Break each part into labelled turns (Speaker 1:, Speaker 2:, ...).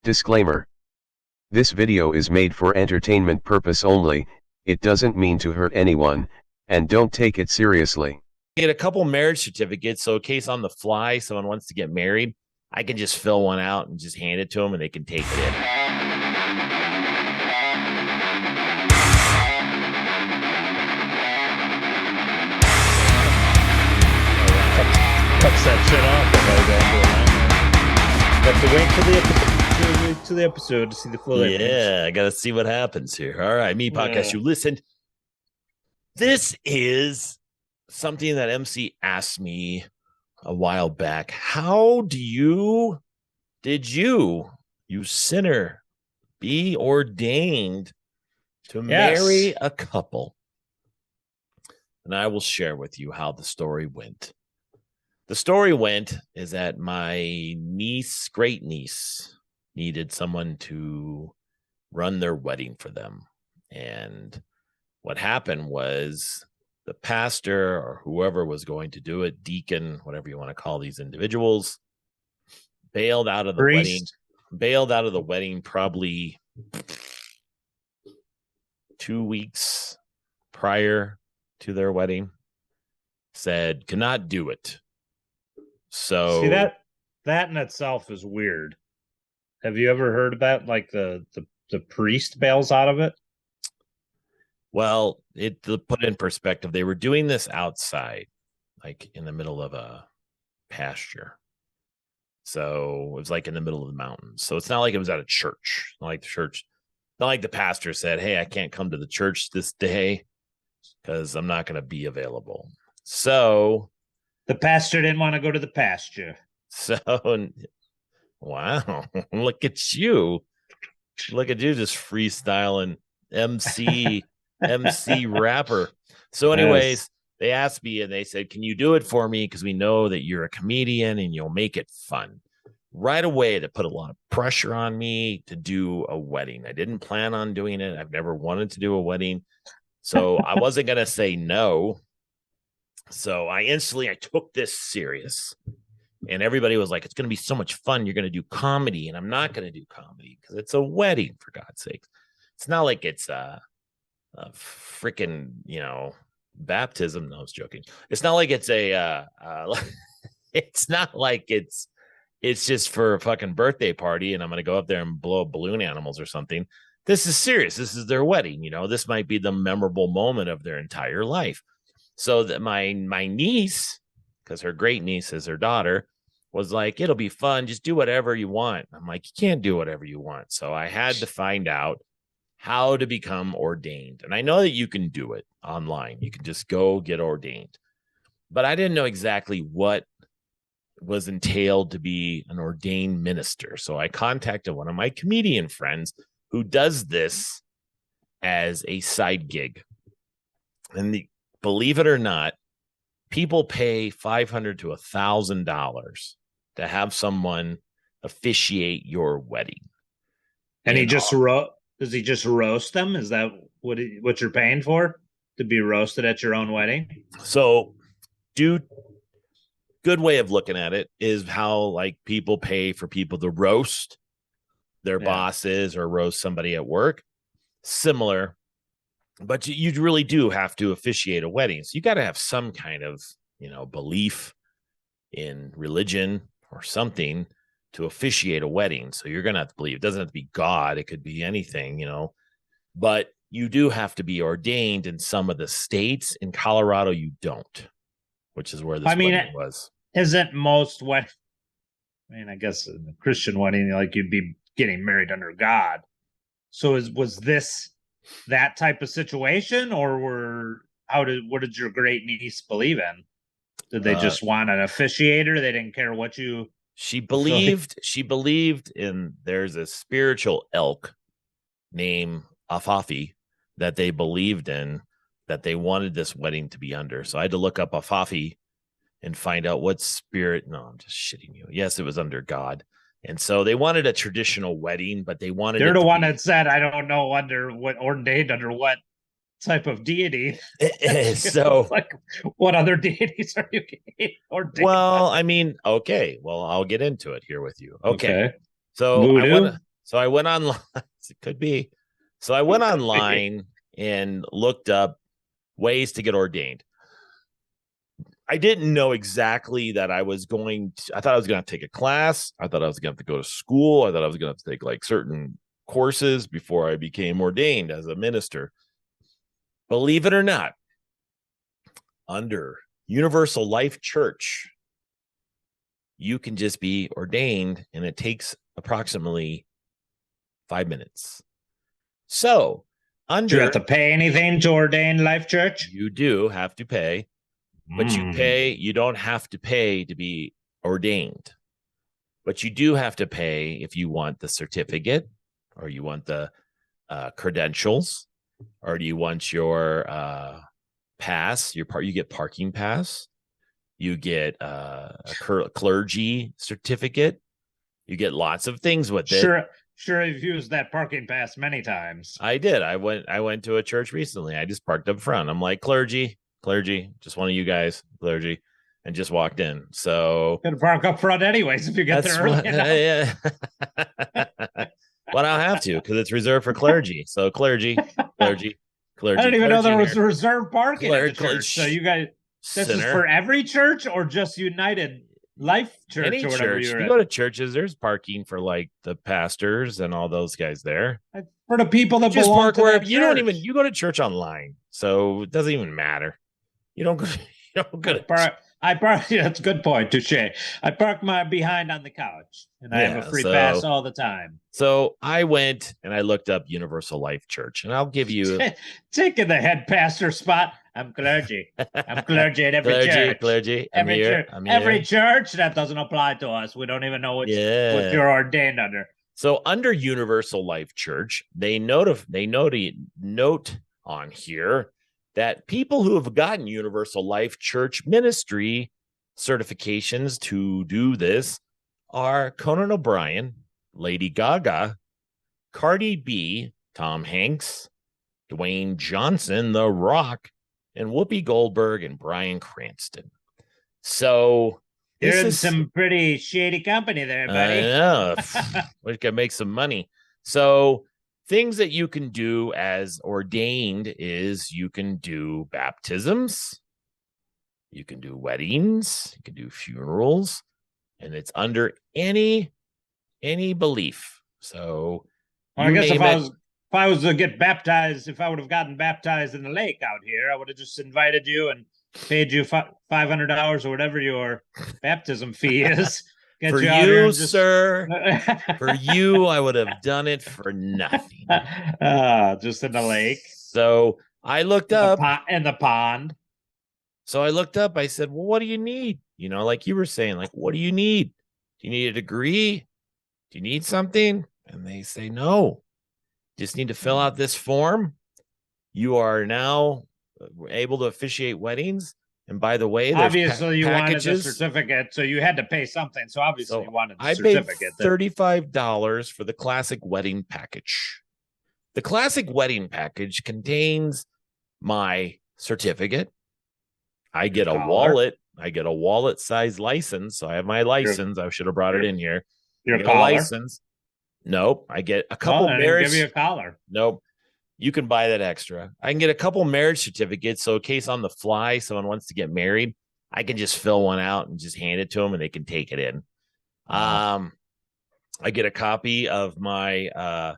Speaker 1: Disclaimer. This video is made for entertainment purpose only, it doesn't mean to hurt anyone, and don't take it seriously.
Speaker 2: Get a couple marriage certificates, so in case on the fly someone wants to get married, I can just fill one out and just hand it to them and they can take it in.
Speaker 3: Cuts that shit off. Have to wait till the episode to see the full image.
Speaker 2: Yeah, I gotta see what happens here. All right, me podcast, you listened. This is something that MC asked me a while back. How did you, you sinner, be ordained to marry a couple? And I will share with you how the story went. The story went is that my niece, great niece, needed someone to run their wedding for them. And what happened was the pastor or whoever was going to do it, deacon, whatever you want to call these individuals, bailed out of the wedding probably 2 weeks prior to their wedding, said cannot do it. So
Speaker 3: see, that in itself is weird. Have you ever heard about like the priest bails out of it?
Speaker 2: Well, to put it in perspective, they were doing this outside, like in the middle of a pasture. So it was like in the middle of the mountains. So it's not like it was at a church. Not like the pastor said, "Hey, I can't come to the church this day because I'm not going to be available." So
Speaker 3: the pastor didn't want to go to the pasture.
Speaker 2: So, wow, look at you. Look at you just freestyling MC rapper. So anyways, They asked me and they said, can you do it for me? Because we know that you're a comedian and you'll make it fun. Right away, they put a lot of pressure on me to do a wedding. I didn't plan on doing it. I've never wanted to do a wedding. So I wasn't going to say no. So I took this serious. And everybody was like, it's going to be so much fun. You're going to do comedy. And I'm not going to do comedy because it's a wedding, for God's sake. It's not like it's a freaking, baptism. No, I was joking. It's not like it's it's not like it's just for a fucking birthday party and I'm going to go up there and blow up balloon animals or something. This is serious. This is their wedding. This might be the memorable moment of their entire life. So that my niece, because her great niece is her daughter, was like, it'll be fun. Just do whatever you want. I'm like, you can't do whatever you want. So I had to find out how to become ordained. And I know that you can do it online. You can just go get ordained. But I didn't know exactly what was entailed to be an ordained minister. So I contacted one of my comedian friends who does this as a side gig. And believe it or not, people pay $500 to $1,000 to have someone officiate your wedding.
Speaker 3: And does he just roast them? Is that what you're paying for? To be roasted at your own wedding?
Speaker 2: So, dude, good way of looking at it is how like people pay for people to roast their bosses or roast somebody at work. Similar. But you really do have to officiate a wedding. So you got to have some kind of, belief in religion or something to officiate a wedding. So you're going to have to believe. It doesn't have to be God. It could be anything, But you do have to be ordained in some of the states. In Colorado, you don't, which is where this wedding was.
Speaker 3: Isn't most weddings? I guess in a Christian wedding, like you'd be getting married under God. So was this that type of situation, or what did your great niece believe in? Did they just want an officiator? They didn't care what you. She
Speaker 2: believed in. There's a spiritual elk named Afafi that they believed in, that they wanted this wedding to be under. So I had to look up Afafi and find out what spirit. No, I'm just shitting you. Yes, it was under God. And so they wanted a traditional wedding, but they wanted.
Speaker 3: They're the one that said, I don't know ordained under what type of deity.
Speaker 2: So,
Speaker 3: like, what other deities are you getting ordained?
Speaker 2: Well, okay. Well, I'll get into it here with you. Okay. So
Speaker 3: Voodoo?
Speaker 2: So I went online. It could be. So I went online and looked up ways to get ordained. I didn't know exactly that I was going to, I thought I was going to take a class. I thought I was going to have to go to school. I thought I was going to have to take like certain courses before I became ordained as a minister. Believe it or not, under Universal Life Church, you can just be ordained and it takes approximately 5 minutes. So,
Speaker 3: Do you have to pay anything to ordain Life Church?
Speaker 2: You do have to pay, but you don't have to pay to be ordained. But you do have to pay if you want the certificate or you want the credentials or do you want your pass, you get parking pass, you get a clergy certificate, you get lots of things with it.
Speaker 3: Sure, I've used that parking pass many times.
Speaker 2: I did. I went to a church recently. I just parked up front. I'm like, clergy, just one of you guys, clergy, and just walked in. So
Speaker 3: gonna park up front anyways if you get there early enough.
Speaker 2: Yeah. Well, I'll have to because it's reserved for clergy. So clergy. I
Speaker 3: didn't even know there was reserved parking at the church. So you guys, this is for every church or just United Life Church?
Speaker 2: Any
Speaker 3: or whatever
Speaker 2: church.
Speaker 3: you're
Speaker 2: You go to churches, there's parking for like the pastors and all those guys there.
Speaker 3: For the people that
Speaker 2: just
Speaker 3: belong
Speaker 2: park
Speaker 3: to
Speaker 2: where
Speaker 3: that
Speaker 2: you
Speaker 3: church.
Speaker 2: don't even, you go to church online, so it doesn't even matter. You don't go to
Speaker 3: I park. Yeah, that's a good point. Touche. I park my behind on the couch, and I have a free pass all the time.
Speaker 2: So I went and I looked up Universal Life Church, and I'll give you
Speaker 3: taking the head pastor spot. I'm clergy. I'm clergy at every church.
Speaker 2: Clergy.
Speaker 3: Every church that doesn't apply to us. We don't even know what you're ordained under.
Speaker 2: So under Universal Life Church, they note on here that people who have gotten Universal Life Church ministry certifications to do this are Conan O'Brien, Lady Gaga, Cardi B, Tom Hanks, Dwayne Johnson, The Rock, and Whoopi Goldberg and Bryan Cranston. So
Speaker 3: you're in some pretty shady company there, buddy.
Speaker 2: I know. We can make some money. So things that you can do as ordained is you can do baptisms, you can do weddings, you can do funerals, and it's under any belief. So
Speaker 3: I guess if I was to get baptized, if I would have gotten baptized in the lake out here, I would have just invited you and paid you $500 or whatever your baptism fee is.
Speaker 2: For you, sir, for you, I would have done it for nothing.
Speaker 3: Just in the lake.
Speaker 2: So I looked up
Speaker 3: in the pond.
Speaker 2: So I looked up. I said, "Well, what do you need?" You know, like you were saying, like, what do you need? Do you need a degree? Do you need something? And they say, no. Just need to fill out this form. You are now able to officiate weddings. And by the way,
Speaker 3: obviously you wanted the certificate, so you had to pay something. So obviously you wanted the certificate.
Speaker 2: I paid $35 for the classic wedding package. The classic wedding package contains my certificate. I get a wallet. I get a wallet-sized license. So I have my license. I should have brought it in here.
Speaker 3: Your collar?
Speaker 2: License. Nope. I get a couple marriage.
Speaker 3: Give you a collar.
Speaker 2: Nope. You can buy that extra. I can get a couple marriage certificates. So in case on the fly, someone wants to get married, I can just fill one out and just hand it to them and they can take it in. Wow. I get a copy of my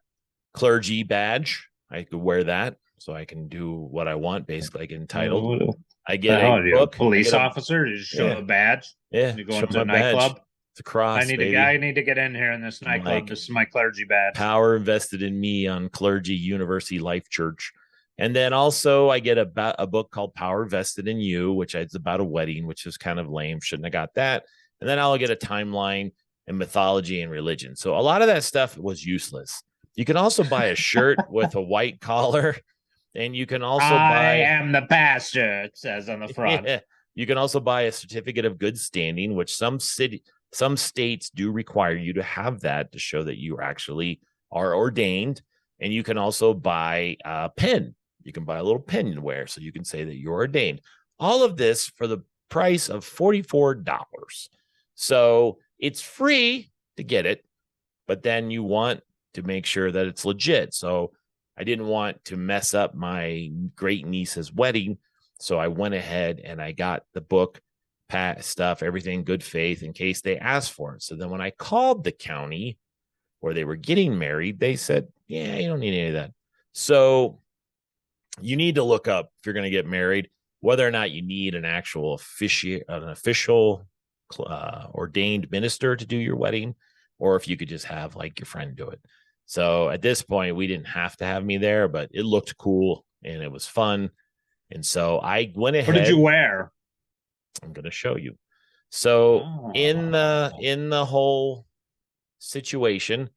Speaker 2: clergy badge. I could wear that so I can do what I want. Basically, I get entitled. I get a book.
Speaker 3: Police officer? You just show a badge?
Speaker 2: Yeah.
Speaker 3: You go into a nightclub?
Speaker 2: Badge. It's a cross.
Speaker 3: I need to get in here in this nightclub. This is my clergy badge.
Speaker 2: Power invested in me on Clergy University Life Church. And then also I get a book called Power Vested in You, which is about a wedding, which is kind of lame. Shouldn't have got that. And then I'll get a timeline and mythology and religion. So a lot of that stuff was useless. You can also buy a shirt with a white collar. And you can also
Speaker 3: I am the pastor, it says on the front.
Speaker 2: Yeah. You can also buy a certificate of good standing, which some states do require you to have that to show that you actually are ordained. And you can also buy a pen. You can buy a little pen to wear so you can say that you're ordained. All of this for the price of $44. So it's free to get it, but then you want to make sure that it's legit. So I didn't want to mess up my great niece's wedding. So I went ahead and I got the book, stuff, everything, good faith, in case they asked for it. So then when I called the county where they were getting married, they said, yeah, you don't need any of that. So you need to look up, if you're going to get married, whether or not you need an actual official ordained minister to do your wedding, or if you could just have like your friend do it. So at this point, we didn't have to have me there, but it looked cool and it was fun. And so I went ahead.
Speaker 3: What did you wear?
Speaker 2: I'm going to show you. So in the whole situation,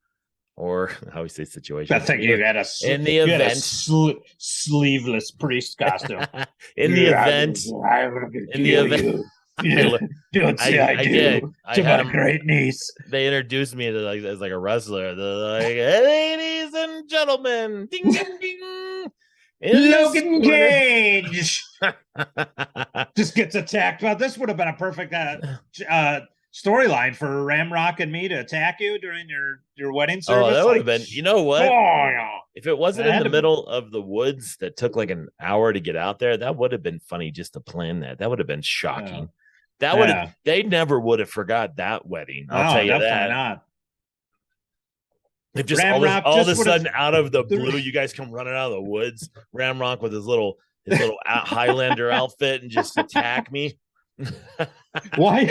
Speaker 2: or how we say situation,
Speaker 3: I think you had a
Speaker 2: in the event,
Speaker 3: sleeveless priest costume.
Speaker 2: in the event, I did.
Speaker 3: To my great niece.
Speaker 2: They introduced me to as like a wrestler. They're like, ladies and gentlemen, ding ding ding.
Speaker 3: Logan Cage just gets attacked. Well, this would have been a perfect storyline for Ramrock and me to attack you during your wedding service.
Speaker 2: Oh, that would have been. You know what?
Speaker 3: Oh, yeah.
Speaker 2: If it wasn't in the middle of the woods that took like an hour to get out there, that would have been funny just to plan that. That would have been shocking. That would have. They never would have forgot that wedding. I'll tell you that.
Speaker 3: Not.
Speaker 2: If just all of a sudden, out of the blue, you guys come running out of the woods, Ramrock with his little Highlander outfit, and just attack me.
Speaker 3: Why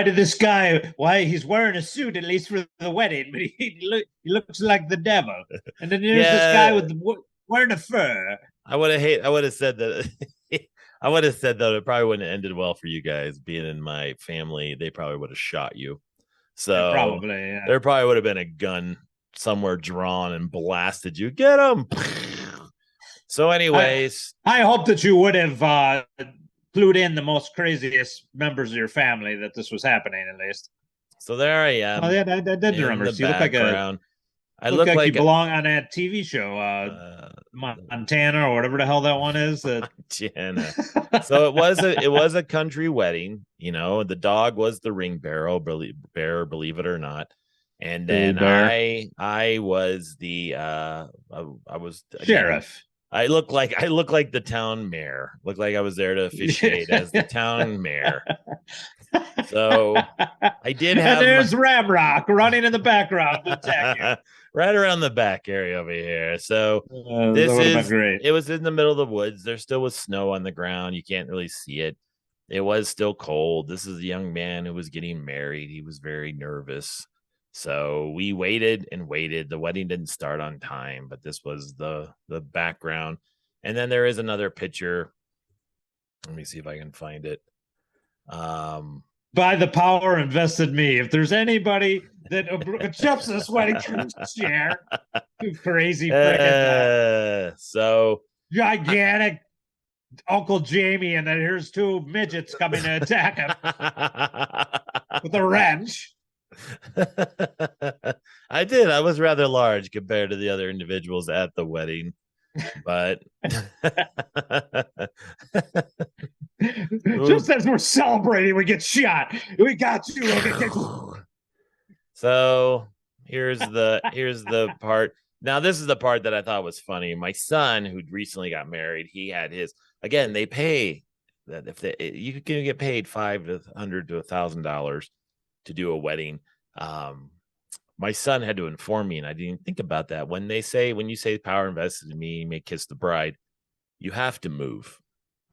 Speaker 3: did this guy? Why he's wearing a suit at least for the wedding, but he looks like the devil. And then there's this guy with wearing a fur.
Speaker 2: I would have said that. I would have said that it probably wouldn't have ended well for you guys being in my family. They probably would have shot you. So
Speaker 3: probably, yeah.
Speaker 2: There probably would have been a gun somewhere drawn and blasted you. Get him. So anyways,
Speaker 3: I hope that you would have clued in the most craziest members of your family that this was happening, at least.
Speaker 2: So there I am.
Speaker 3: Oh yeah, I did remember. So you look like
Speaker 2: I look like
Speaker 3: you belong on that TV show, Montana or whatever the hell that one is.
Speaker 2: Montana. So it was a country wedding. You know, the dog was the ring bearer, believe it or not. And then I was the I was
Speaker 3: sheriff.
Speaker 2: I look like the town mayor. Looked like I was there to officiate as the town mayor. So I did have.
Speaker 3: And there's Ramrock running in the background to attack you.
Speaker 2: Right around the back area over here. So it was in the middle of the woods. There still was snow on the ground. You can't really see it. It was still cold. This is a young man who was getting married. He was very nervous. So we waited and waited. The wedding didn't start on time, but this was the background. And then there is another picture. Let me see if I can find it.
Speaker 3: By the power invested in me, if there's anybody that accepts this wedding chair, you crazy freaking
Speaker 2: so
Speaker 3: gigantic Uncle Jamie, and then here's two midgets coming to attack him with a wrench.
Speaker 2: I was rather large compared to the other individuals at the wedding, but
Speaker 3: just as we're celebrating, we get shot. We got you.
Speaker 2: So here's the part. Now this is the part that I thought was funny. My son, who recently got married, he had his, again, they pay that you can get paid $500 to $1,000 to do a wedding. My son had to inform me, and I didn't think about that. When you say power invested in me, you may kiss the bride, you have to move.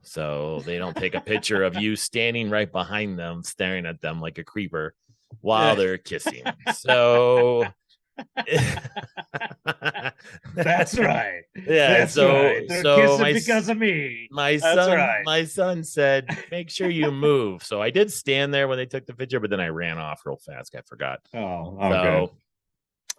Speaker 2: So they don't take a picture of you standing right behind them, staring at them like a creeper while they're kissing. So
Speaker 3: that's right.
Speaker 2: Yeah,
Speaker 3: that's right. They're kissing because of me.
Speaker 2: My son said, make sure you move. So I did stand there when they took the picture, but then I ran off real fast. I forgot.
Speaker 3: Oh, okay.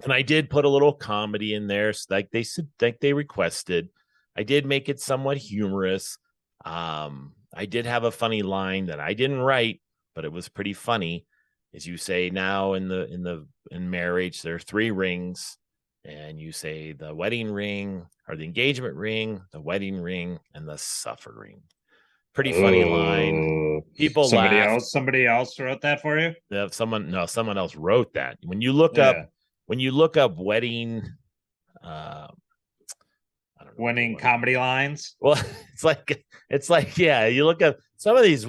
Speaker 2: And I did put a little comedy in there, so like they requested. I did make it somewhat humorous. I did have a funny line that I didn't write, but it was pretty funny. As you say, now in marriage, there are 3 rings, and you say the wedding ring or the engagement ring, the wedding ring, and the suffer ring. Pretty funny line. People
Speaker 3: somebody else wrote that for you?
Speaker 2: Someone else wrote that. When you look up when you look up wedding, I don't know,
Speaker 3: Winning comedy lines.
Speaker 2: well, it's like, yeah, you look up some of these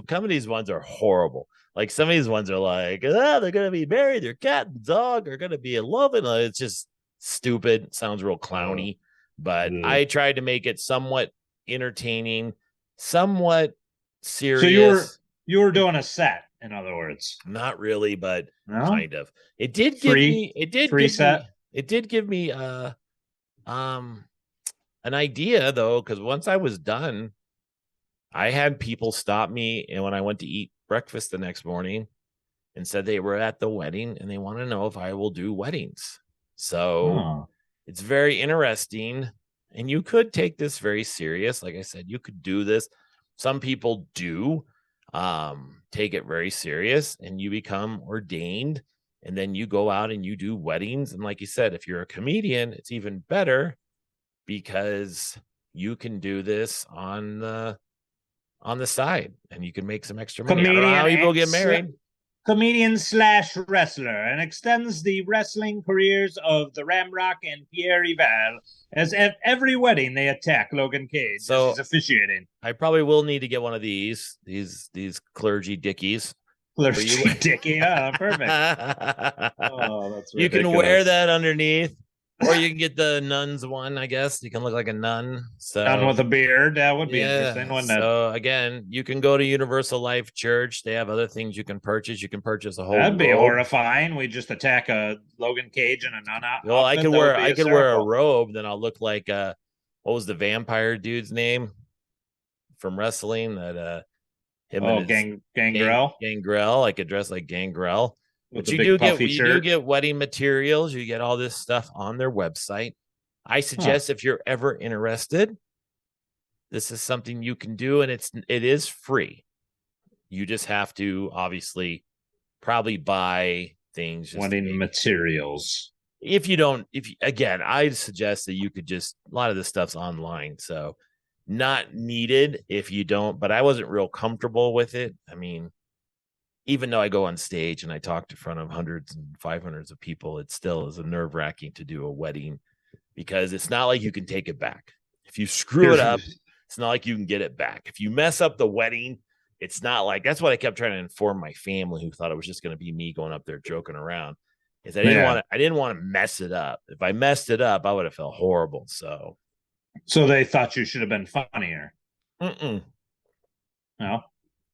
Speaker 2: ones are horrible. Like some of these ones are like, oh, they're gonna be married, their cat and dog are gonna be in love, and it's just stupid. Sounds real clowny, but I tried to make it somewhat entertaining, somewhat serious.
Speaker 3: So you were doing a set, in other words.
Speaker 2: Not really, but
Speaker 3: No?
Speaker 2: kind of. It did give me an idea though, because once I was done, I had people stop me, and when I went to eat breakfast the next morning, and said they were at the wedding and they want to know if I will do weddings. So it's very interesting, and you could take this very serious. Like I said, you could do this. Some people do take it very serious, and you become ordained, and then you go out and you do weddings. And like you said, if you're a comedian, it's even better because you can do this on the side, and you can make some extra money. I don't know how people get married.
Speaker 3: Comedian / wrestler, and extends the wrestling careers of the Ramrock and Pierre Yvel, as at every wedding they attack Logan Cage as he's officiating.
Speaker 2: I probably will need to get one of these clergy dickies.
Speaker 3: Clergy dickie, yeah, perfect.
Speaker 2: Oh, that's ridiculous. You can wear that underneath. Or you can get the nun's one, I guess. You can look like a nun. So
Speaker 3: nun with a beard. That would be interesting, wouldn't it?
Speaker 2: So again, you can go to Universal Life Church. They have other things you can purchase. You can purchase a whole
Speaker 3: That'd be horrifying. We just attack a Logan Cage and a nun outfit.
Speaker 2: Well, I could wear a robe, then I'll look like what was the vampire dude's name from wrestling? That
Speaker 3: Gangrel.
Speaker 2: Gangrel. I could dress like Gangrel. But you do get wedding materials. You get all this stuff on their website. I suggest if you're ever interested, this is something you can do, and it is free. You just have to obviously probably buy things.
Speaker 3: Wedding materials.
Speaker 2: Again, I suggest that you could just, a lot of this stuff's online, so not needed if you don't. But I wasn't real comfortable with it. I mean, even though I go on stage and I talk in front of hundreds and 500s of people, it still is a nerve-wracking to do a wedding because it's not like you can take it back. If you screw it up, it's not like you can get it back. If you mess up the wedding, it's not like, that's what I kept trying to inform my family, who thought it was just going to be me going up there joking around, is I didn't want to mess it up. If I messed it up, I would have felt horrible. So
Speaker 3: they thought you should have been funnier. No,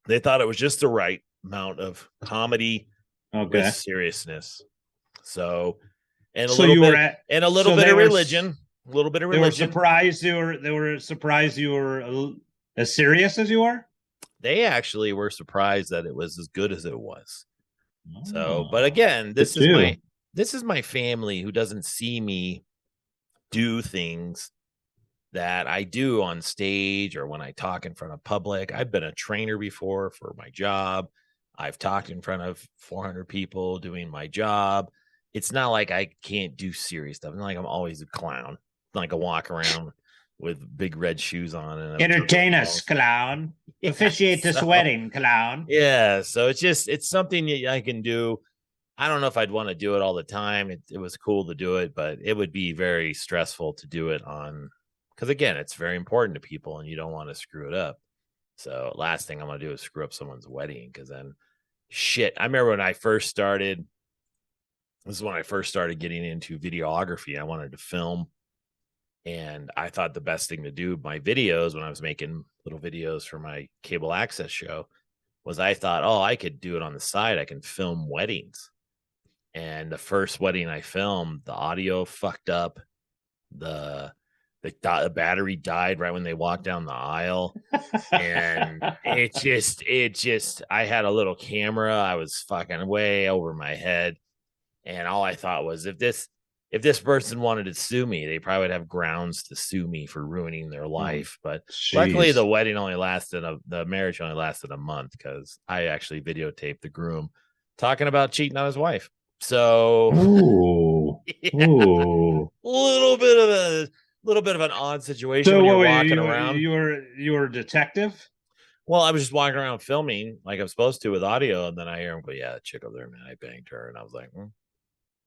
Speaker 2: they thought it was just the right amount of comedy with seriousness. So, and a little bit of religion. They were
Speaker 3: surprised you were as serious as you are.
Speaker 2: They actually were surprised that it was as good as it was. So, but again, this is my family who doesn't see me do things that I do on stage or when I talk in front of public. I've been a trainer before for my job. I've talked in front of 400 people doing my job. It's not like I can't do serious stuff. It's not like I'm always a clown. It's not like I walk around with big red shoes on. And
Speaker 3: entertain us, clown. Officiate this wedding, clown.
Speaker 2: Yeah, so it's something I can do. I don't know if I'd want to do it all the time. It was cool to do it, but it would be very stressful to do it on, because again, it's very important to people and you don't want to screw it up. So last thing I'm going to do is screw up someone's wedding, because then shit. I remember when I first started, this is when I first started getting into videography. I wanted to film, and I thought the best thing to do my videos when I was making little videos for my cable access show was I thought, oh, I could do it on the side. I can film weddings. And the first wedding I filmed, the audio fucked up. The battery died right when they walked down the aisle. And it just, I had a little camera. I was fucking way over my head. And all I thought was, if this person wanted to sue me, they probably would have grounds to sue me for ruining their life. But luckily the marriage only lasted a month, because I actually videotaped the groom talking about cheating on his wife. So little bit of an odd situation. So when you're walking around.
Speaker 3: You were a detective?
Speaker 2: Well, I was just walking around filming like I'm supposed to with audio, and then I hear him go, "Yeah, the chick over there, man, I banged her," and I was like,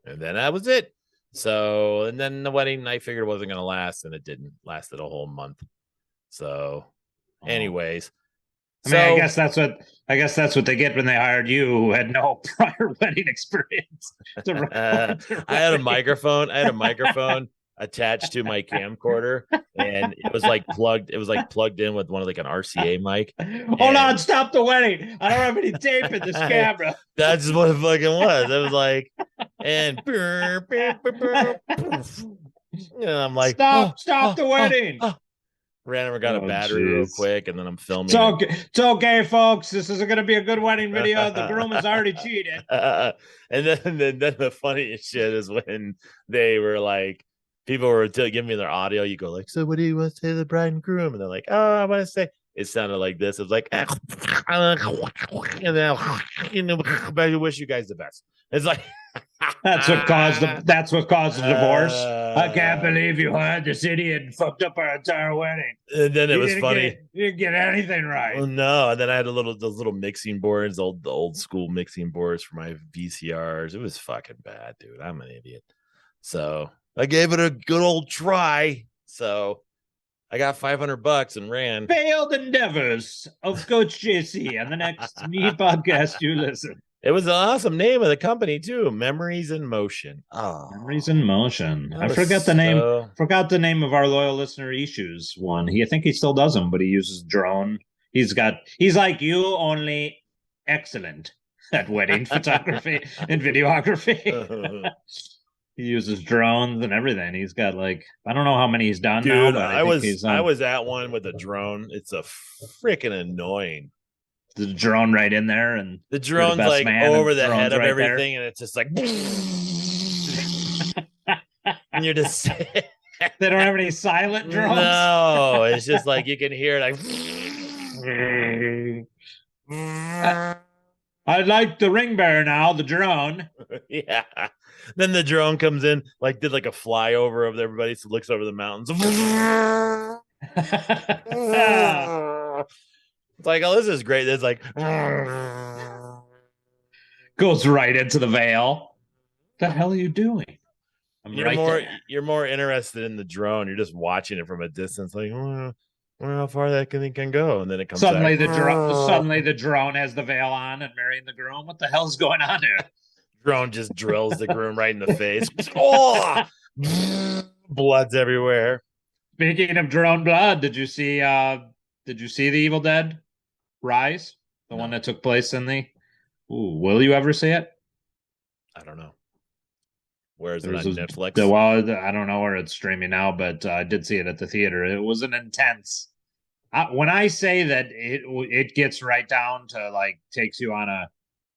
Speaker 2: And then that was it. So, and then the wedding I figured wasn't going to last, and it didn't. Lasted a whole month. So, anyways,
Speaker 3: I mean, I guess that's what they get when they hired you, who had no prior wedding experience. To record their
Speaker 2: I had a
Speaker 3: wedding.
Speaker 2: microphone. I had a microphone attached to my camcorder, and it was like plugged. It was like plugged in with one of like an RCA mic.
Speaker 3: Hold on, stop the wedding. I don't have any tape in this camera.
Speaker 2: That's what it fucking was. It was like, and I'm like,
Speaker 3: stop the wedding.
Speaker 2: Ran over, got a battery real quick, and then I'm filming.
Speaker 3: It's okay, folks. This isn't going to be a good wedding video. The groom has already cheated.
Speaker 2: And then the funniest shit is when they were like, people were giving me their audio. You go like, so what do you want to say to the bride and groom? And they're like, oh, I want to say. It sounded like this. It was like, and then I wish you guys the best. It's like
Speaker 3: that's what caused the divorce. I can't believe you hired this idiot and fucked up our entire wedding.
Speaker 2: And then it was funny.
Speaker 3: You didn't get anything right.
Speaker 2: Well, no, and then I had those little mixing boards, the old school mixing boards for my VCRs. It was fucking bad, dude. I'm an idiot. So I gave it a good old try. So I got $500 and ran.
Speaker 3: Failed endeavors of Coach JC on the next Me podcast you listen.
Speaker 2: It was an awesome name of the company too. Memories in Motion. Oh,
Speaker 3: Memories in Motion. I forgot the name. Forgot the name of our loyal listener Issues one. I think he still does them, but he uses drone. He's like you, only excellent at wedding photography and videography. He uses drones and everything. He's got like, I don't know how many he's done.
Speaker 2: Dude,
Speaker 3: now,
Speaker 2: I was at one with a drone. It's a freaking annoying.
Speaker 3: The drone right in there, and
Speaker 2: the drone's like over the head of everything, and it's just like, and you're just.
Speaker 3: They don't have any silent drones.
Speaker 2: No, it's just like you can hear it
Speaker 3: like. I like the ring bearer now, the drone.
Speaker 2: Yeah. Then the drone comes in, like did like a flyover of everybody, so looks over the mountains. It's like, oh, this is great. It's like
Speaker 3: goes right into the veil. What the hell are you doing?
Speaker 2: You're more interested in the drone. You're just watching it from a distance, like, I wonder how far that can go, and then it comes.
Speaker 3: Suddenly the drone has the veil on and marrying the groom. What the hell's going on here?
Speaker 2: Drone just drills the groom right in the face. Oh, blood's everywhere.
Speaker 3: Speaking of drone blood, did you see the Evil Dead Rise? The one that took place in the. Ooh, will you ever see it?
Speaker 2: I don't know. Where is it on Netflix?
Speaker 3: Well, I don't know where it's streaming now, but I did see it at the theater. It was an intense. When I say that it gets right down to like takes you on a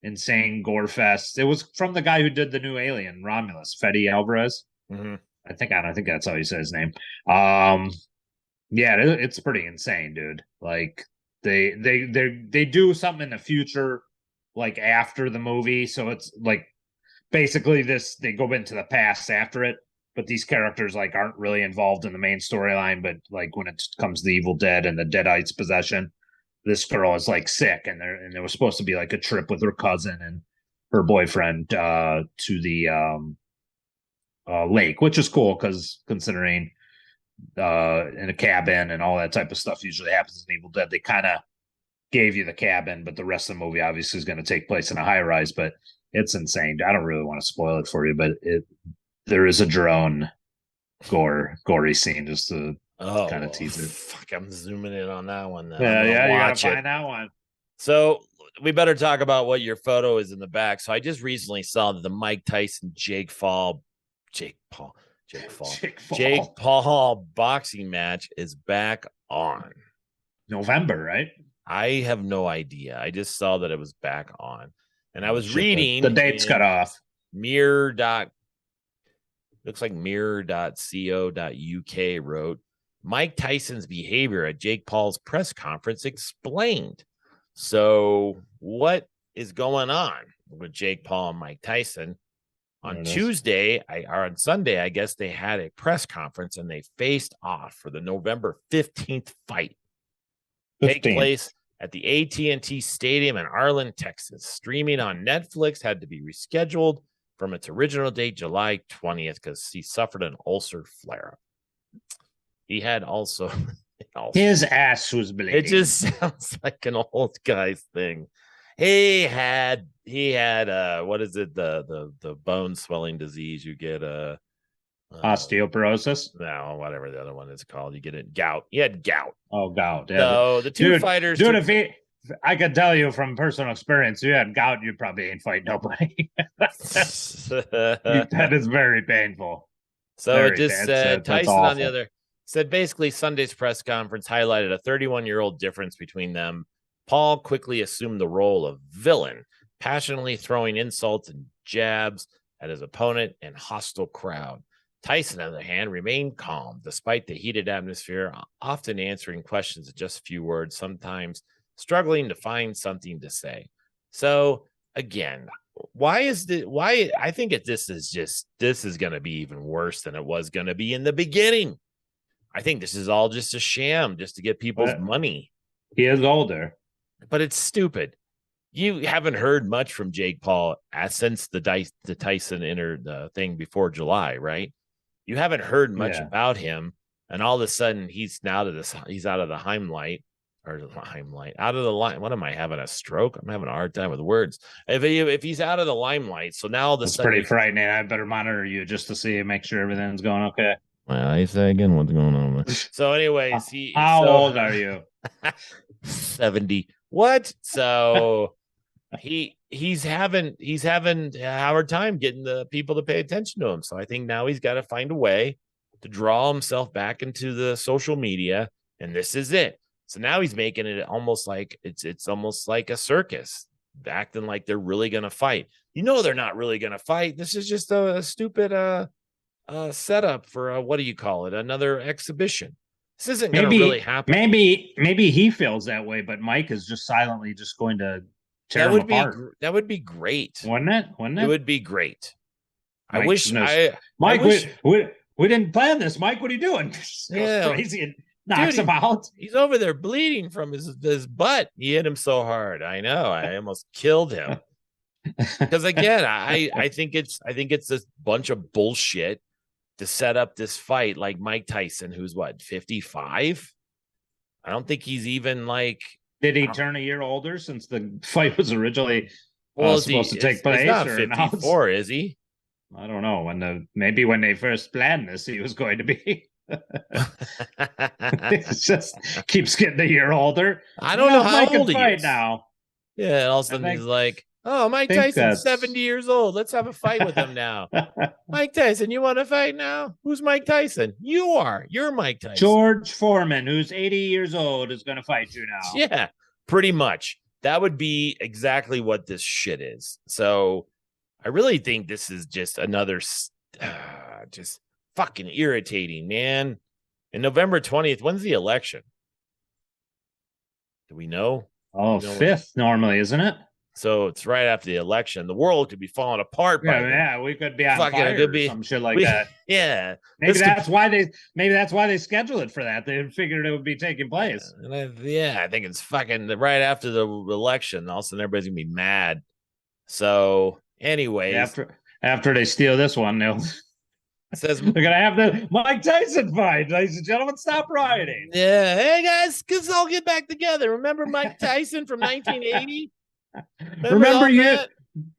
Speaker 3: insane gore fest. It was from the guy who did the new Alien, Romulus, Fede Alvarez.
Speaker 2: Mm-hmm.
Speaker 3: I think that's how you say his name. Yeah, it's pretty insane, dude. Like they do something in the future, like after the movie, so it's like basically they go into the past after it, but these characters like aren't really involved in the main storyline. But like when it comes to the Evil Dead and the Deadites' possession, this girl is like sick, and there was supposed to be like a trip with her cousin and her boyfriend to the lake, which is cool because considering in a cabin and all that type of stuff usually happens in Evil Dead. They kind of gave you the cabin, but the rest of the movie obviously is going to take place in a high rise. But it's insane. I don't really want to spoil it for you, but there is a drone gory scene just to kind of tease it.
Speaker 2: Fuck, I'm zooming in on that one.
Speaker 3: Yeah, you gotta find that one.
Speaker 2: So we better talk about what your photo is in the back. So I just recently saw that the Mike Tyson Jake Paul boxing match is back on
Speaker 3: November, right?
Speaker 2: I have no idea. I just saw that it was back on, and I was reading
Speaker 3: the dates cut off.
Speaker 2: Looks like mirror.co.uk wrote Mike Tyson's behavior at Jake Paul's press conference explained. So what is going on with Jake Paul and Mike Tyson? On Tuesday, or on Sunday, I guess they had a press conference and they faced off for the November 15th fight. Take place at the AT&T Stadium in Arlen, Texas. Streaming on Netflix had to be rescheduled from its original date, July 20th, because he suffered an ulcer flare-up. He had also
Speaker 3: his ass was bleeding.
Speaker 2: It just sounds like an old guy's thing. He had what is it, the bone swelling disease you get,
Speaker 3: osteoporosis?
Speaker 2: No, whatever the other one is called. You get it, gout. He had gout.
Speaker 3: Oh, gout. Yeah.
Speaker 2: So the two fighters,
Speaker 3: dude, I can tell you from personal experience, you had gout, you probably ain't fight nobody. That is very painful.
Speaker 2: So
Speaker 3: very
Speaker 2: it just
Speaker 3: bad.
Speaker 2: said
Speaker 3: That's
Speaker 2: Tyson
Speaker 3: awful.
Speaker 2: on the other said basically Sunday's press conference highlighted a 31-year-old difference between them. Paul quickly assumed the role of villain, passionately throwing insults and jabs at his opponent and hostile crowd. Tyson, on the other hand, remained calm despite the heated atmosphere, often answering questions in just a few words, sometimes struggling to find something to say. So again, why I think this is going to be even worse than it was going to be in the beginning. I think this is all just a sham just to get people's money.
Speaker 3: He is older,
Speaker 2: but it's stupid. You haven't heard much from Jake Paul since the Tyson the thing before July, right? You haven't heard much about him, and all of a sudden he's out of the limelight. Out of the line. What am I having, a stroke? I'm having a hard time with words. If he's out of the limelight, so now all of a sudden
Speaker 3: pretty frightening. I better monitor you just to see, make sure everything's going okay.
Speaker 2: Well, I say again, what's going on? So, anyways,
Speaker 3: how old are you?
Speaker 2: 70. What? So he's having a hard time getting the people to pay attention to him. So I think now he's got to find a way to draw himself back into the social media, and this is it. So now he's making it almost like it's almost like a circus, acting like they're really going to fight. They're not really going to fight. This is just a stupid setup for what do you call it? Another exhibition. This isn't going to really happen.
Speaker 3: Maybe he feels that way, but Mike is just silently just going to tear him apart.
Speaker 2: That would be great,
Speaker 3: wouldn't it?
Speaker 2: It would be great.
Speaker 3: Mike,
Speaker 2: I wish
Speaker 3: Mike. We didn't plan this, Mike. What are you doing? Goes crazy and knocks him out.
Speaker 2: He's over there bleeding from his butt. He hit him so hard. I know. I almost killed him. Because again, I think it's a bunch of bullshit to set up this fight, like Mike Tyson, who's 55. I don't think he's even like.
Speaker 3: Did he turn a year older since the fight was originally supposed to take place?
Speaker 2: He's not 54, is he?
Speaker 3: I don't know. Maybe when they first planned this, he was going to be. It just keeps getting a year older.
Speaker 2: I don't know how
Speaker 3: Mike
Speaker 2: old he is
Speaker 3: now.
Speaker 2: Yeah, and all of a sudden he's like, "Oh, Mike Tyson's 70 years old. Let's have a fight with him now." Mike Tyson, you want to fight now? Who's Mike Tyson? You are. You're Mike Tyson.
Speaker 3: George Foreman, who's 80 years old, is going to fight you now.
Speaker 2: Yeah, pretty much. That would be exactly what this shit is. So I really think this is just another just fucking irritating, man. And November 20th, when's the election? Do we know?
Speaker 3: Oh, 5th normally, isn't it?
Speaker 2: So it's right after the election. The world could be falling apart.
Speaker 3: Yeah, we could be on fire or some shit like that.
Speaker 2: Yeah,
Speaker 3: maybe that's why they scheduled it for that. They figured it would be taking place.
Speaker 2: I think it's fucking right after the election. All of a sudden, everybody's gonna be mad. So, anyways,
Speaker 3: after they steal this one, they'll.
Speaker 2: Says
Speaker 3: they're gonna have the Mike Tyson fight, ladies and gentlemen. Stop rioting.
Speaker 2: Yeah, hey guys, let's all get back together. Remember Mike Tyson from 1980?
Speaker 3: Remember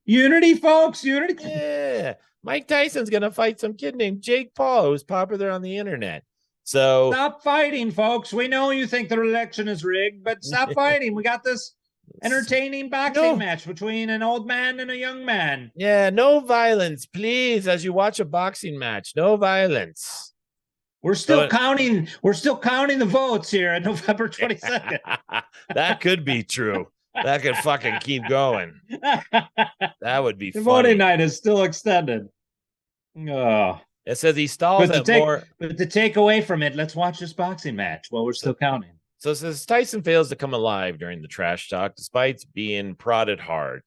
Speaker 3: Unity, folks. Unity.
Speaker 2: Yeah, Mike Tyson's gonna fight some kid named Jake Paul, who's popular on the internet. So
Speaker 3: stop fighting, folks. We know you think the election is rigged, but stop fighting. We got this entertaining boxing match between an old man and a young man.
Speaker 2: Yeah, no violence, please. As you watch a boxing match, no violence.
Speaker 3: We're still counting. We're still counting the votes here on November 22nd.
Speaker 2: That could be true. That could fucking keep going. That would be funny.
Speaker 3: Voting night is still extended. Oh.
Speaker 2: It says he stalls at more.
Speaker 3: But to take away from it, let's watch this boxing match while we're still counting.
Speaker 2: So it says Tyson fails to come alive during the trash talk despite being prodded hard.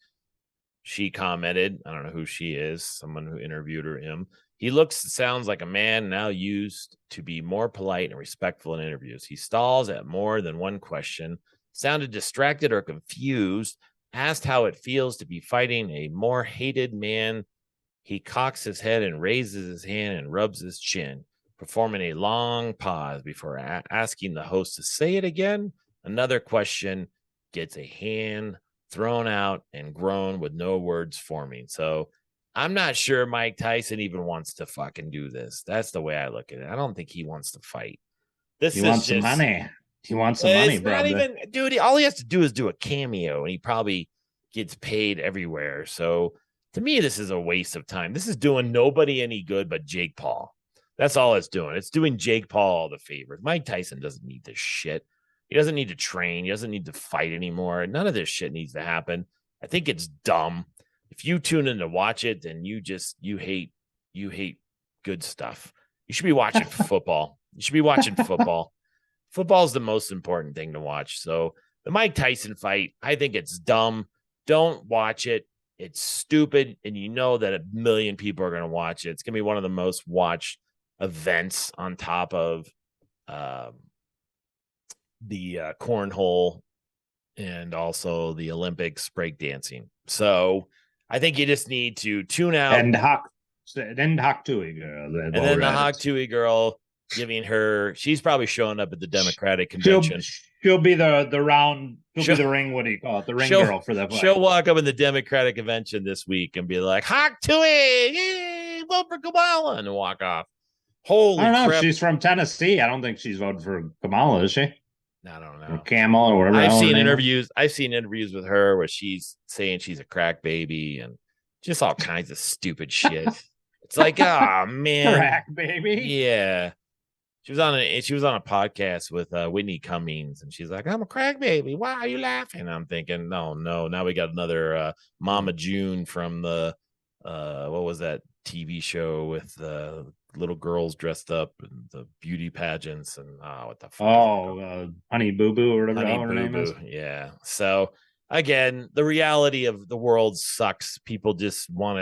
Speaker 2: She commented, I don't know who she is, someone who interviewed him. He sounds like a man now used to be more polite and respectful in interviews. He stalls at more than one question, sounded distracted or confused, asked how it feels to be fighting a more hated man He cocks his head and raises his hand and rubs his chin, performing a long pause before asking the host to say it again. Another question, gets a hand thrown out and groan with no words forming. So I'm not sure Mike Tyson even wants to fucking do this. That's the way I look at it. I don't think he wants to fight. This
Speaker 3: He
Speaker 2: is
Speaker 3: wants
Speaker 2: just
Speaker 3: some money. He wants some money,
Speaker 2: it's
Speaker 3: bro.
Speaker 2: not even, dude. All he has to do is do a cameo, and he probably gets paid everywhere. So to me, this is a waste of time. This is doing nobody any good but Jake Paul. That's all it's doing. It's doing Jake Paul all the favors. Mike Tyson doesn't need this shit. He doesn't need to train. He doesn't need to fight anymore. None of this shit needs to happen. I think it's dumb. If you tune in to watch it, then you hate good stuff. You should be watching football. You should be watching football. Football is the most important thing to watch. So the Mike Tyson fight, I think it's dumb. Don't watch it. It's stupid. And you know that 1 million people are going to watch it. It's going to be one of the most watched events on top of the cornhole and also the Olympics breakdancing. So I think you just need to tune out.
Speaker 3: And Hawk Tui girl.
Speaker 2: And then the Hawk Tui girl giving her, she's probably showing up at the Democratic convention.
Speaker 3: She'll be the round, she'll be the ring, what do you call it? The ring girl for the fight.
Speaker 2: She'll walk up in the Democratic convention this week and be like, Hawk Tui, yay, vote for Kamala, and walk off. Holy
Speaker 3: I don't know.
Speaker 2: crap.
Speaker 3: She's from Tennessee. I don't think she's voting for Kamala, is she?
Speaker 2: I don't know.
Speaker 3: Or Camel or whatever.
Speaker 2: I've seen interviews with her where she's saying she's a crack baby and just all kinds of stupid shit. It's like, oh man.
Speaker 3: Crack baby.
Speaker 2: Yeah. She was on a podcast with Whitney Cummings, and she's like, I'm a crack baby. Why are you laughing? And I'm thinking, no. Now we got another Mama June from the what was that TV show with little girls dressed up and the beauty pageants and what the fuck?
Speaker 3: Honey Boo Boo or whatever her name is.
Speaker 2: Yeah. So again, the reality of the world sucks. People just want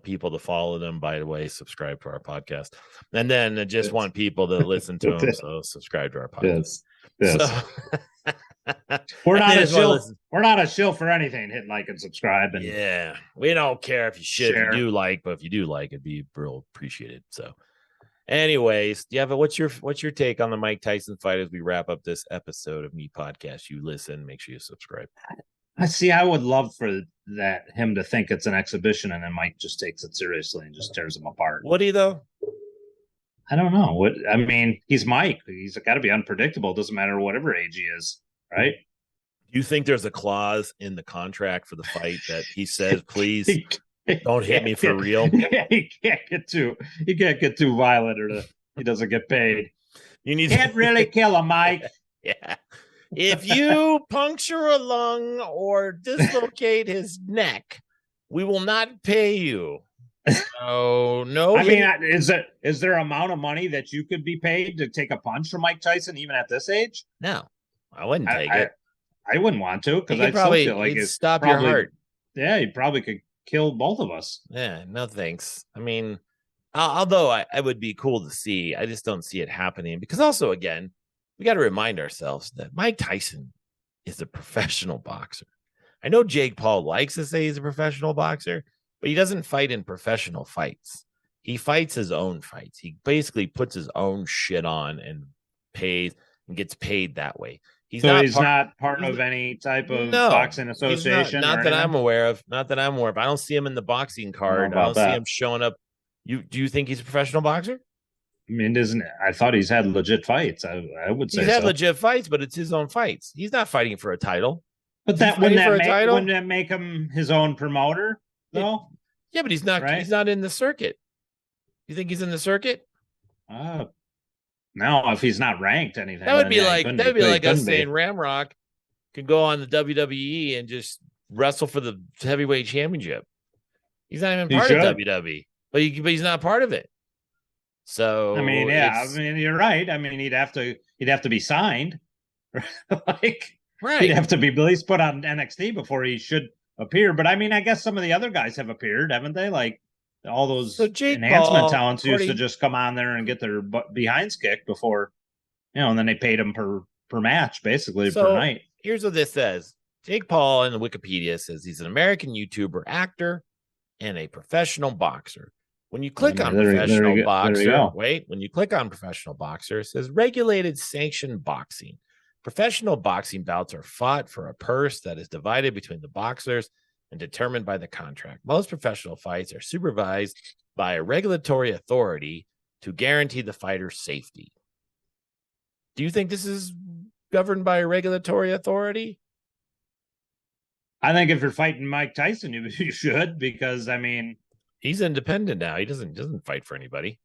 Speaker 2: people to follow them. By the way, subscribe to our podcast, and then just want people to listen to them. So subscribe to our podcast.
Speaker 3: Yes.
Speaker 2: So,
Speaker 3: we're not a shill for anything. Hit like and subscribe. And
Speaker 2: yeah, we don't care if you should. If you do like, but if you do like, it'd be real appreciated. So, anyways, do you have what's your take on the Mike Tyson fight as we wrap up this episode of Me Podcast? You listen, make sure you subscribe.
Speaker 3: I would love for him to think it's an exhibition, and then Mike just takes it seriously and just tears him apart.
Speaker 2: Would he though?
Speaker 3: I don't know. He's Mike. He's got to be unpredictable. Doesn't matter whatever age he is, right?
Speaker 2: Do you think there's a clause in the contract for the fight that he says, please don't hit me for real?
Speaker 3: He can't get too violent, or he doesn't get paid. Can't really kill him, Mike.
Speaker 2: Yeah. If you puncture a lung or dislocate his neck, we will not pay you. So no.
Speaker 3: Is there amount of money that you could be paid to take a punch from Mike Tyson even at this age?
Speaker 2: No, I wouldn't take it.
Speaker 3: I wouldn't want to, because
Speaker 2: I'd probably feel like it's stop your heart.
Speaker 3: Yeah, he probably could kill both of us.
Speaker 2: Yeah, no thanks. Although I would be cool to see, I just don't see it happening, because also, again, we got to remind ourselves that Mike Tyson is a professional boxer. I know Jake Paul likes to say he's a professional boxer, but he doesn't fight in professional fights. He fights his own fights. He basically puts his own shit on and pays and gets paid that way.
Speaker 3: He's not part of any type of boxing association.
Speaker 2: Not that I'm aware of. Not that I'm aware of. I don't see him in the boxing card. I don't see him showing up. Do you think he's a professional boxer?
Speaker 3: I thought he's had legit fights. I would say
Speaker 2: he's had legit fights, but it's his own fights. He's not fighting for a title.
Speaker 3: But wouldn't that make him his own promoter? No.
Speaker 2: Yeah, but he's not. Right? He's not in the circuit. You think he's in the circuit?
Speaker 3: No, if he's not ranked anything.
Speaker 2: That would be like us saying Ramrock could go on the WWE and just wrestle for the heavyweight championship. He's not even part of WWE, but he's not part of it. So
Speaker 3: you're right. He'd have to be signed.
Speaker 2: Right.
Speaker 3: He'd have to be at least put on NXT before he should appear. But I guess some of the other guys have appeared, haven't they? Like all those enhancement talents used to just come on there and get their behinds kicked before, and then they paid them per match, basically, per night.
Speaker 2: Here's what this says. Jake Paul in the Wikipedia says he's an American YouTuber, actor, and a professional boxer. When you click on
Speaker 3: There you
Speaker 2: professional boxer,
Speaker 3: go.
Speaker 2: when you click on professional boxer, it says regulated sanctioned boxing. Professional boxing bouts are fought for a purse that is divided between the boxers and determined by the contract. Most professional fights are supervised by a regulatory authority to guarantee the fighter's safety. Do you think this is governed by a regulatory authority?
Speaker 3: I think if you're fighting Mike Tyson, you should, because I mean,
Speaker 2: he's independent now. He doesn't fight for anybody.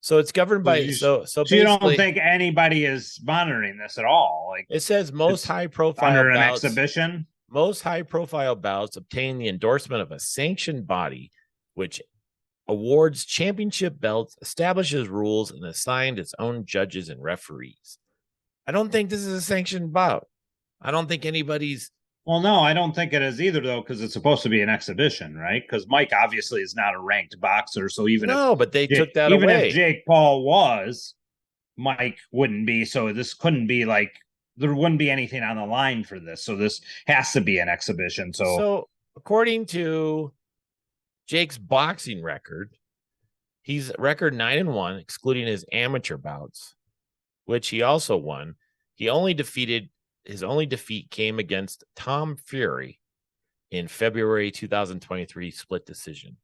Speaker 2: So it's governed by so you
Speaker 3: don't think anybody is monitoring this at all? Like,
Speaker 2: it says most high profile
Speaker 3: under an
Speaker 2: bouts,
Speaker 3: exhibition.
Speaker 2: Most high profile bouts obtain the endorsement of a sanctioned body, which awards championship belts, establishes rules, and assigned its own judges and referees. I don't think this is a sanctioned bout. I don't think anybody's.
Speaker 3: Well, no, I don't think it is either, though, because it's supposed to be an exhibition, right? Because Mike obviously is not a ranked boxer, so
Speaker 2: but they took that away.
Speaker 3: Even if Jake Paul was, Mike wouldn't be. So this couldn't be like, there wouldn't be anything on the line for this. So this has to be an exhibition. So
Speaker 2: according to Jake's boxing record, he's record 9-1, excluding his amateur bouts, which he also won. His only defeat came against Tom Fury in February 2023 split decision.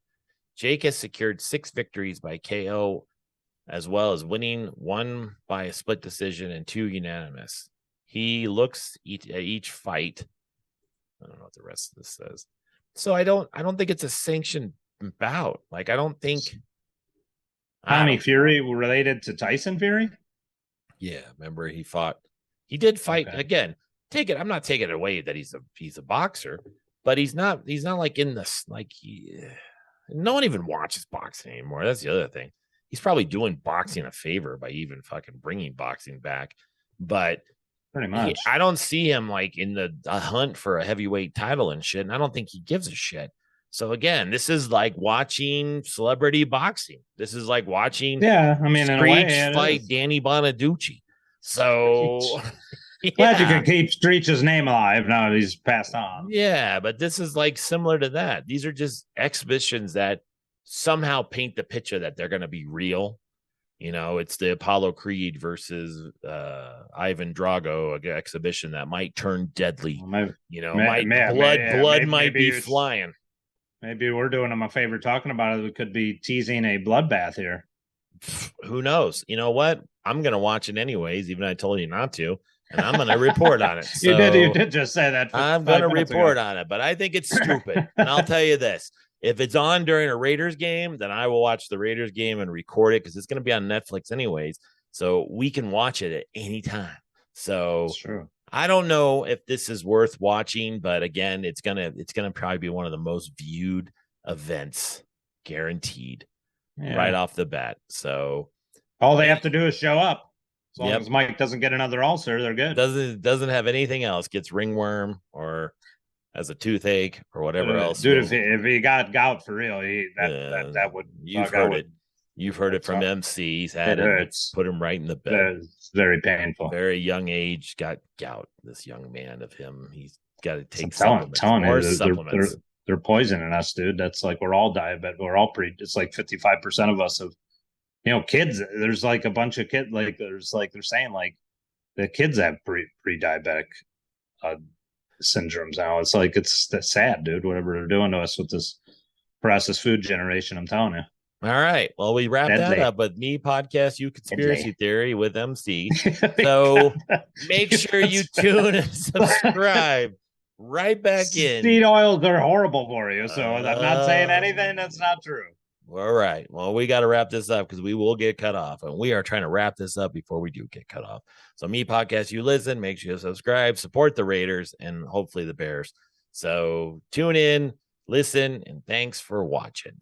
Speaker 2: Jake has secured 6 victories by KO, as well as winning 1 by a split decision and 2 unanimous. He looks at each fight. I don't know what the rest of this says. So I don't think it's a sanctioned bout. Like, I don't think
Speaker 3: Tommy Fury related to Tyson Fury.
Speaker 2: Yeah, remember he did fight again. I'm not taking it away that he's a boxer, but he's not like in this, like, no one even watches boxing anymore. That's the other thing. He's probably doing boxing a favor by even fucking bringing boxing back, but
Speaker 3: pretty much
Speaker 2: I don't see him like in the hunt for a heavyweight title and shit, and I don't think he gives a shit. So again, this is like watching celebrity boxing. This is like watching Screech fight Danny Bonaducci. So
Speaker 3: glad you can keep Screech's name alive now that he's passed on.
Speaker 2: Yeah, but this is like similar to that. These are just exhibitions that somehow paint the picture that they're going to be real. You know, it's the Apollo Creed versus Ivan Drago exhibition that might turn deadly. Blood might be flying.
Speaker 3: Maybe we're doing them a favor talking about it. We could be teasing a bloodbath here.
Speaker 2: Who knows? You know what? I'm going to watch it anyways, even though I told you not to. And I'm going to report on it. So
Speaker 3: you did just say that.
Speaker 2: I'm going to report on it, but I think it's stupid. And I'll tell you this. If it's on during a Raiders game, then I will watch the Raiders game and record it because it's going to be on Netflix anyways. So we can watch it at any time. So
Speaker 3: that's true.
Speaker 2: I don't know if this is worth watching, but again, it's gonna probably be one of the most viewed events, guaranteed, right off the bat. So
Speaker 3: all they have to do is show up. As long as Mike doesn't get another ulcer, they're good.
Speaker 2: Doesn't have anything else. Gets ringworm or has a toothache or whatever else.
Speaker 3: Dude, if he got gout for real, that would.
Speaker 2: You've heard it. You've heard it from MC. He's had it. Put him right in the bed.
Speaker 3: It's very painful.
Speaker 2: Very young age, got gout. This young man of him, he's got to take
Speaker 3: supplements. They're poisoning us, dude. That's like we're all diabetic. We're all it's like 55% of us have, kids. There's like a bunch of kids. Like there's like they're saying like the kids have pre-diabetic syndromes now. It's like that's sad, dude. Whatever they're doing to us with this processed food generation, I'm telling you.
Speaker 2: All right. Well, we wrap that up with Me Podcast, You Conspiracy Theory with MC. So make sure you tune and subscribe right back in.
Speaker 3: Seed oils are horrible for you. So I'm not saying anything that's not true.
Speaker 2: All right. Well, we got to wrap this up because we will get cut off. And we are trying to wrap this up before we do get cut off. So Me Podcast, you listen, make sure you subscribe, support the Raiders, and hopefully the Bears. So tune in, listen, and thanks for watching.